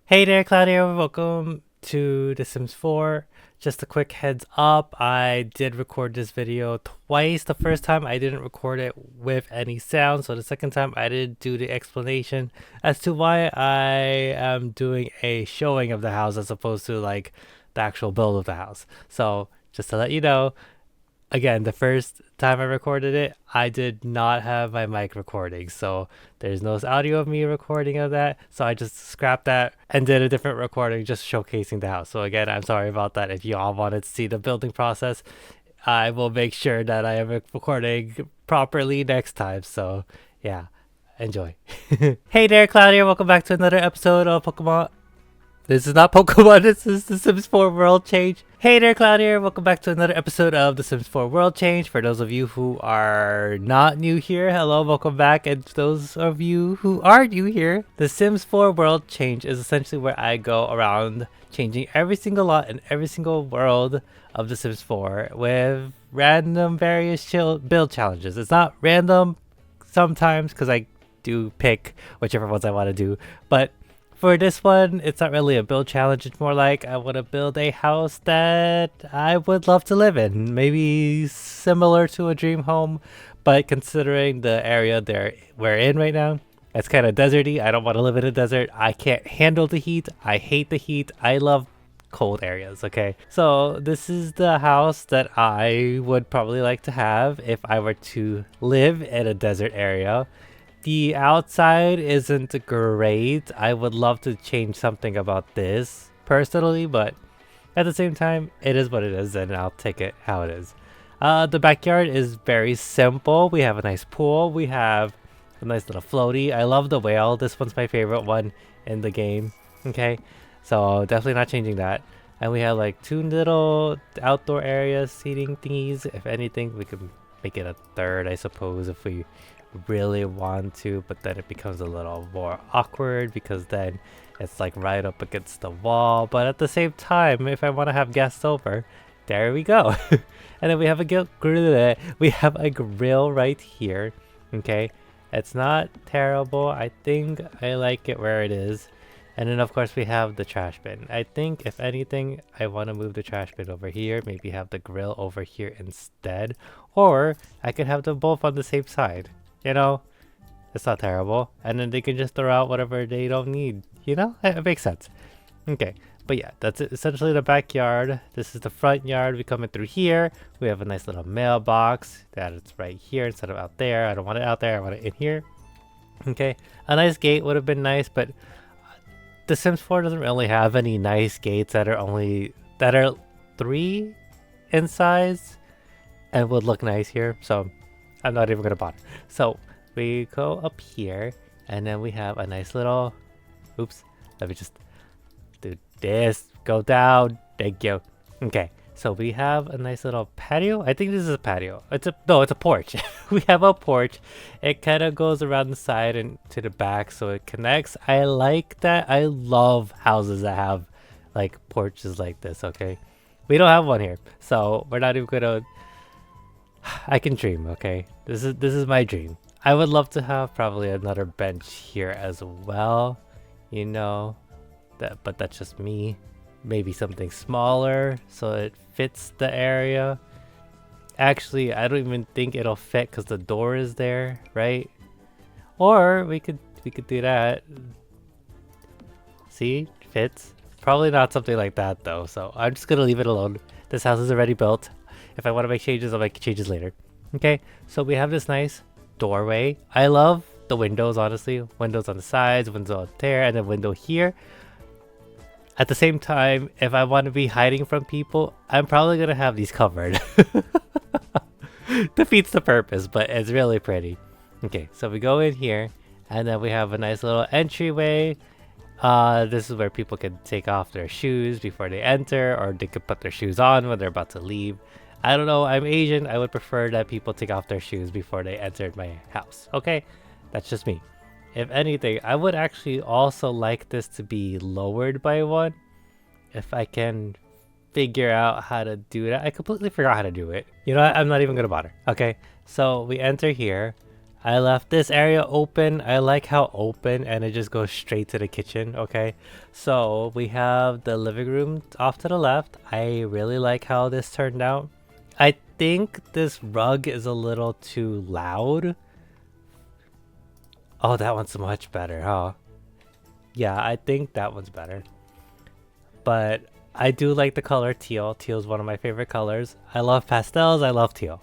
Hey there, Claudio. Welcome to The Sims 4. Just a quick heads up, I did record this video twice. The first time I didn't record it with any sound, so the second time I did do the explanation as to why I am doing a showing of the house as opposed to like the actual build of the house. So just to let you know, again, the first time I recorded it, I did not have my mic recording, so there's no audio of me recording of that. So I just scrapped that and did a different recording, just showcasing the house. So again, I'm sorry about that. If you all wanted to see the building process, I will make sure that I am recording properly next time. So yeah, enjoy. Hey there, Claudia. Welcome back to another episode of Pokemon. This is not Pokemon, this is The Sims 4 World Change. Hey there, Cloud here. Welcome back to another episode of The Sims 4 World Change. For those of you who are not new here, hello, welcome back. And those of you who are new here, The Sims 4 World Change is essentially where I go around changing every single lot and every single world of The Sims 4 with random various build challenges. It's not random sometimes because I do pick whichever ones I want to do, but for this one, it's not really a build challenge. It's more like I want to build a house that I would love to live in. Maybe similar to a dream home, but considering the area we're in right now, it's kind of deserty. I don't want to live in a desert. I can't handle the heat. I hate the heat. I love cold areas, okay? So this is the house that I would probably like to have if I were to live in a desert area. The outside isn't great. I would love to change something about this personally, but at the same time, it is what it is, and I'll take it how it is. The backyard is very simple. We have a nice pool. We have a nice little floaty. I love the whale. This one's my favorite one in the game. Okay, so definitely not changing that. And we have like two little outdoor areas, seating thingies. If anything, we can make it a third, I suppose, if we really want to, but then it becomes a little more awkward because then it's like right up against the wall. But at the same time, if I want to have guests over, there we go. And then we have a grill right here. Okay, it's not terrible. I think I like it where it is. And then of course we have the trash bin. I think if anything, I want to move the trash bin over here, maybe have the grill over here instead, or I could have them both on the same side. You know, it's not terrible. And then they can just throw out whatever they don't need. You know, it makes sense. Okay, but yeah, that's essentially the backyard. This is the front yard. We come in through here. We have a nice little mailbox that it's right here instead of out there. I don't want it out there. I want it in here. Okay, a nice gate would have been nice, but The Sims 4 doesn't really have any nice gates that are 3 in size and would look nice here. So I'm not even gonna bother. So we go up here and then we have a nice little, oops, let me just do this, go down, thank you. Okay, so we have a nice little patio. I think this is a patio. It's a porch. We have a porch. It kind of goes around the side and to the back so it connects. I like that. I love houses that have like porches like this. Okay, we don't have one here, so we're not even gonna. I can dream, okay? This is my dream. I would love to have probably another bench here as well. You know, but that's just me. Maybe something smaller so it fits the area. Actually, I don't even think it'll fit because the door is there, right? Or we could do that. See? Fits. Probably not something like that though, so I'm just gonna leave it alone. This house is already built. If I want to make changes, I'll make changes later. Okay, so we have this nice doorway. I love the windows, honestly. Windows on the sides, window up there, and a window here. At the same time, if I want to be hiding from people, I'm probably going to have these covered. Defeats the purpose, but it's really pretty. Okay, so we go in here, and then we have a nice little entryway. This is where people can take off their shoes before they enter, or they could put their shoes on when they're about to leave. I don't know, I'm Asian. I would prefer that people take off their shoes before they enter my house. Okay, that's just me. If anything, I would actually also like this to be lowered by one. If I can figure out how to do that. I completely forgot how to do it. You know what? I'm not even gonna bother. Okay, so we enter here. I left this area open. I like how open and it just goes straight to the kitchen. Okay, so we have the living room off to the left. I really like how this turned out. I think this rug is a little too loud. Oh, that one's much better, huh? Yeah, I think that one's better. But I do like the color teal. Teal is one of my favorite colors. I love pastels. I love teal.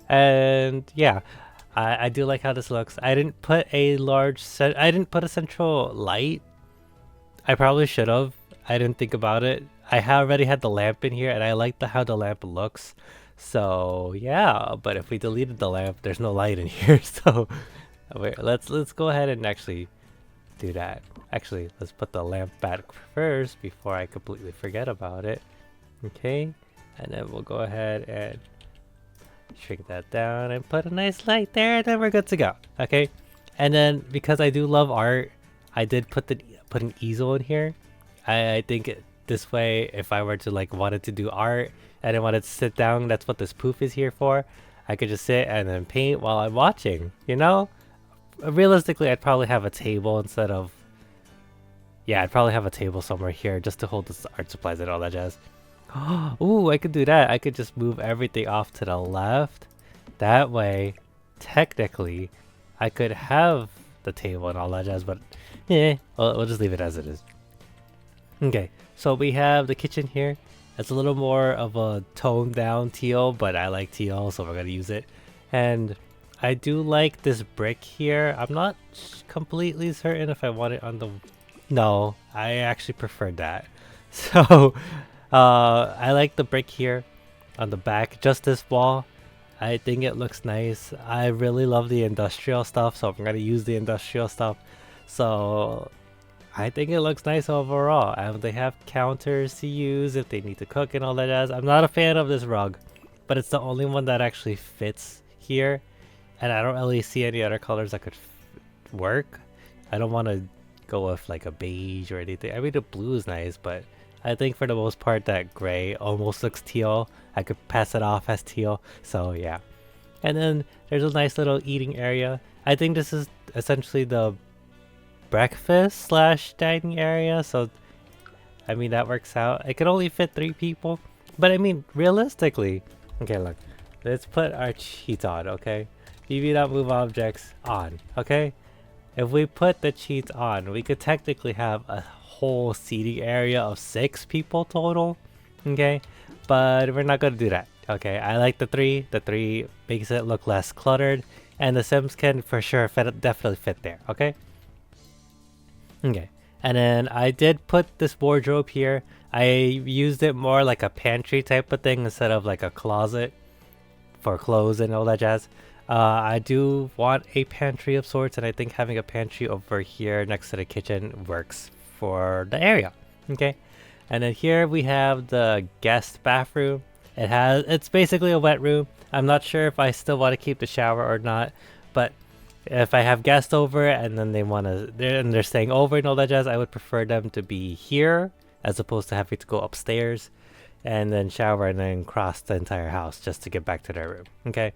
And yeah, I do like how this looks. I didn't put a I didn't put a central light. I probably should have. I didn't think about it. I already had the lamp in here and I like how the lamp looks. So yeah, but if we deleted the lamp, there's no light in here. So wait, let's go ahead and actually do that. Actually, let's put the lamp back first before I completely forget about it. Okay, and then we'll go ahead and shrink that down and put a nice light there, and then we're good to go. Okay, and then because I do love art, I did put an easel in here. I think this way, if I were to like wanted to do art and I wanted to sit down, that's what this poof is here for. I could just sit and then paint while I'm watching, you know? Realistically, I'd probably have a table instead of... Yeah, I'd probably have a table somewhere here just to hold the art supplies and all that jazz. Ooh, I could do that. I could just move everything off to the left. That way, technically, I could have the table and all that jazz, but yeah, we'll just leave it as it is. Okay, so we have the kitchen here. It's a little more of a toned down teal, but I like teal, so we're gonna use it. And I do like this brick here. I'm not completely certain if I want it on the... No, I actually prefer that. So, I like the brick here on the back, just this wall. I think it looks nice. I really love the industrial stuff, so I'm gonna use the industrial stuff. So I think it looks nice overall. They have counters to use if they need to cook and all that jazz. I'm not a fan of this rug, but it's the only one that actually fits here. And I don't really see any other colors that could work. I don't want to go with like a beige or anything. I mean, the blue is nice, but I think for the most part that gray almost looks teal. I could pass it off as teal. So yeah. And then there's a nice little eating area. I think this is essentially the breakfast slash dining area. So I mean, that works out. It could only fit 3 people. But I mean, realistically. Okay, look. Let's put our cheats on, okay? BB.move objects on, okay? If we put the cheats on, we could technically have a whole seating area of 6 people total, okay? But we're not gonna do that, okay? I like the 3. The 3 makes it look less cluttered, and the Sims can for sure definitely fit there, okay? Okay, and then I did put this wardrobe here. I used it more like a pantry type of thing instead of like a closet for clothes and all that jazz. I do want a pantry of sorts, and I think having a pantry over here next to the kitchen works for the area. Okay, and then here we have the guest bathroom. It's basically a wet room. I'm not sure if I still want to keep the shower or not, but if I have guests over and then they're staying over and all that jazz, I would prefer them to be here as opposed to having to go upstairs and then shower and then cross the entire house just to get back to their room. Okay.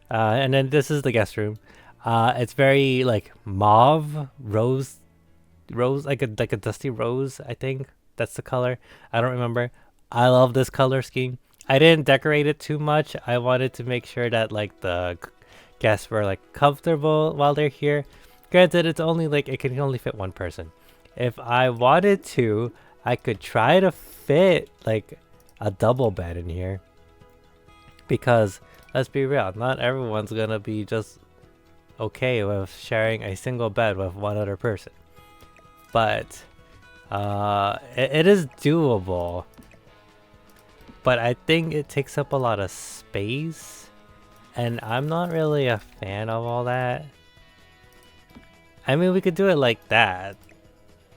And then this is the guest room. It's very like mauve rose, like a dusty rose. I think that's the color. I don't remember. I love this color scheme. I didn't decorate it too much. I wanted to make sure that like the guests were like comfortable while they're here. Granted, it's only like it can only fit 1 person. If I wanted to, I could try to fit like a double bed in here, because let's be real, not everyone's gonna be just okay with sharing a single bed with 1 other person. But it is doable, but I think it takes up a lot of space, and I'm not really a fan of all that. I mean, we could do it like that.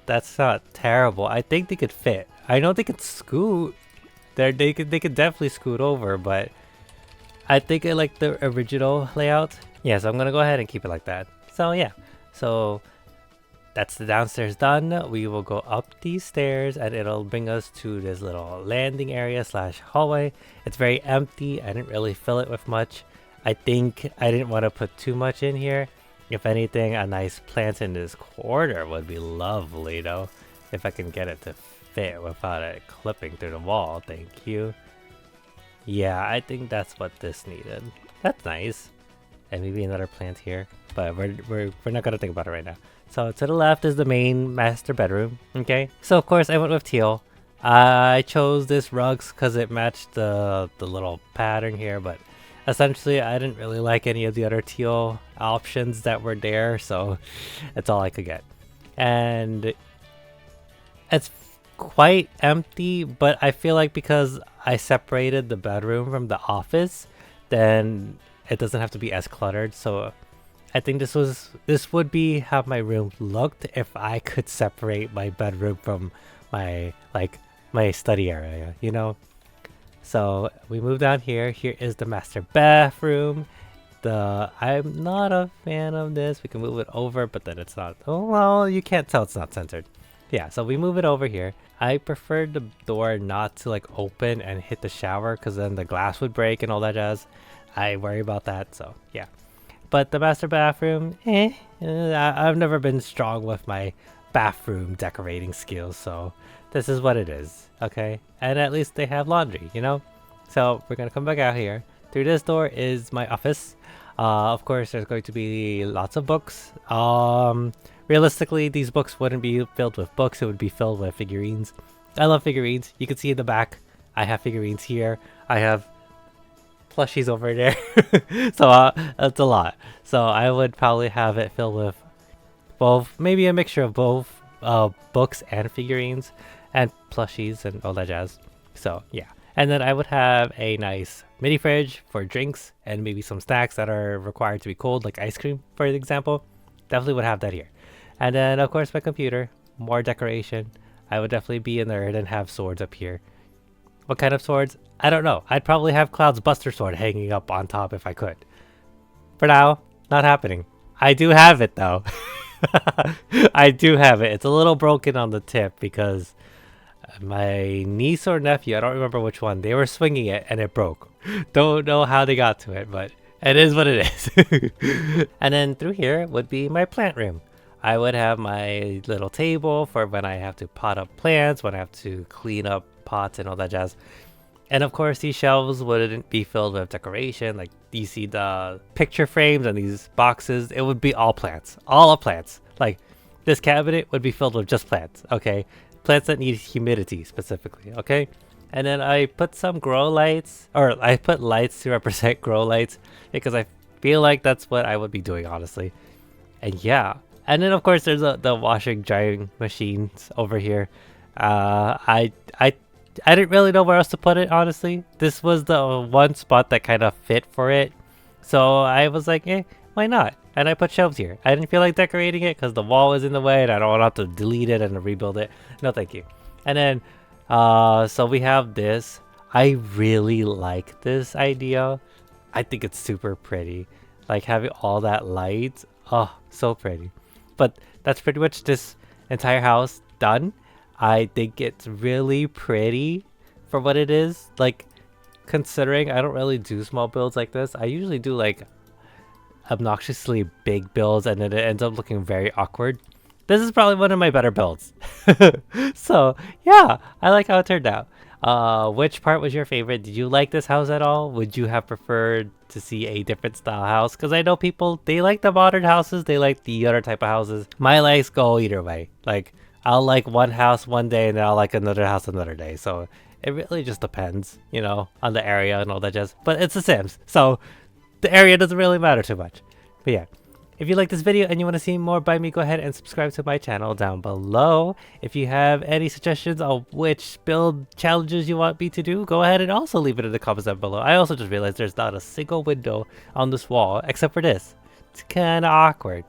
That's not terrible. I think they could fit. I know they could scoot. They could definitely scoot over, but I think I like the original layout. Yeah, so I'm gonna go ahead and keep it like that. So yeah, so that's the downstairs done. We will go up these stairs and it'll bring us to this little landing area slash hallway. It's very empty. I didn't really fill it with much. I think I didn't want to put too much in here. If anything, a nice plant in this corner would be lovely though. If I can get it to fit without it clipping through the wall, thank you. Yeah, I think that's what this needed. That's nice. And maybe another plant here, but we're not gonna think about it right now. So to the left is the main master bedroom, okay? So of course I went with teal. I chose this rugs because it matched the little pattern here, but essentially I didn't really like any of the other teal options that were there, so that's all I could get. And it's quite empty, but I feel like because I separated the bedroom from the office, then it doesn't have to be as cluttered. So I think this would be how my room looked if I could separate my bedroom from my my study area, you know. So we move down here. Here is the master bathroom. I'm not a fan of this. We can move it over, but then it's not. Oh well, you can't tell it's not centered. Yeah, so we move it over here. I prefer the door not to like open and hit the shower because then the glass would break and all that jazz. I worry about that, so yeah. But the master bathroom, I've never been strong with my bathroom decorating skills, so this is what it is, okay? And at least they have laundry, you know? So we're gonna come back out here. Through this door is my office. Of course, there's going to be lots of books. Realistically, these books wouldn't be filled with books, it would be filled with figurines. I love figurines. You can see in the back, I have figurines here. I have plushies over there. So that's a lot. So I would probably have it filled with both, maybe a mixture of both books and figurines and plushies and all that jazz. So yeah. And then I would have a nice mini fridge for drinks and maybe some snacks that are required to be cold, like ice cream, for example. Definitely would have that here. And then of course my computer, more decoration. I would definitely be a nerd and have swords up here. What kind of swords? I don't know. I'd probably have Cloud's Buster Sword hanging up on top if I could. For now, not happening. I do have it though. I do have it. It's a little broken on the tip because my niece or nephew, I don't remember which one, they were swinging it and it broke. Don't know how they got to it, but it is what it is. And then through here would be my plant room. I would have my little table for when I have to pot up plants, when I have to clean up pots and all that jazz. And of course these shelves wouldn't be filled with decoration. Like you see the picture frames and these boxes, it would be all plants. All plants. Like this cabinet would be filled with just plants, okay? Plants that need humidity specifically, okay? And then I put some grow lights, or I put lights to represent grow lights because I feel like that's what I would be doing, honestly. And yeah. And then of course there's the washing drying machines over here. I didn't really know where else to put it, honestly. This was the one spot that kind of fit for it. So I was like, why not? And I put shelves here. I didn't feel like decorating it because the wall was in the way and I don't want to have to delete it and rebuild it. No, thank you. And then, so we have this. I really like this idea. I think it's super pretty. Like having all that light. Oh, so pretty. But that's pretty much this entire house done. I think it's really pretty for what it is. Like, considering I don't really do small builds like this, I usually do like obnoxiously big builds and then it ends up looking very awkward. This is probably one of my better builds. So yeah, I like how it turned out. Which part was your favorite? Did you like this house at all? Would you have preferred to see a different style house? Because I know people, they like the modern houses, they like the other type of houses. My likes go either way. Like, I'll like one house one day and then I'll like another house another day. So it really just depends, you know, on the area and all that jazz. But it's The Sims, so the area doesn't really matter too much. But yeah. If you like this video and you want to see more by me, go ahead and subscribe to my channel down below. If you have any suggestions on which build challenges you want me to do, go ahead and also leave it in the comments down below. I also just realized there's not a single window on this wall except for this. It's kind of awkward.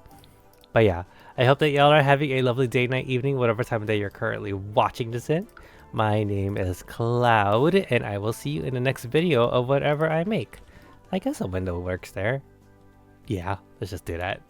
But yeah, I hope that y'all are having a lovely day, night, evening, whatever time of day you're currently watching this in. My name is Cloud, and I will see you in the next video of whatever I make. I guess a window works there. Yeah, let's just do that.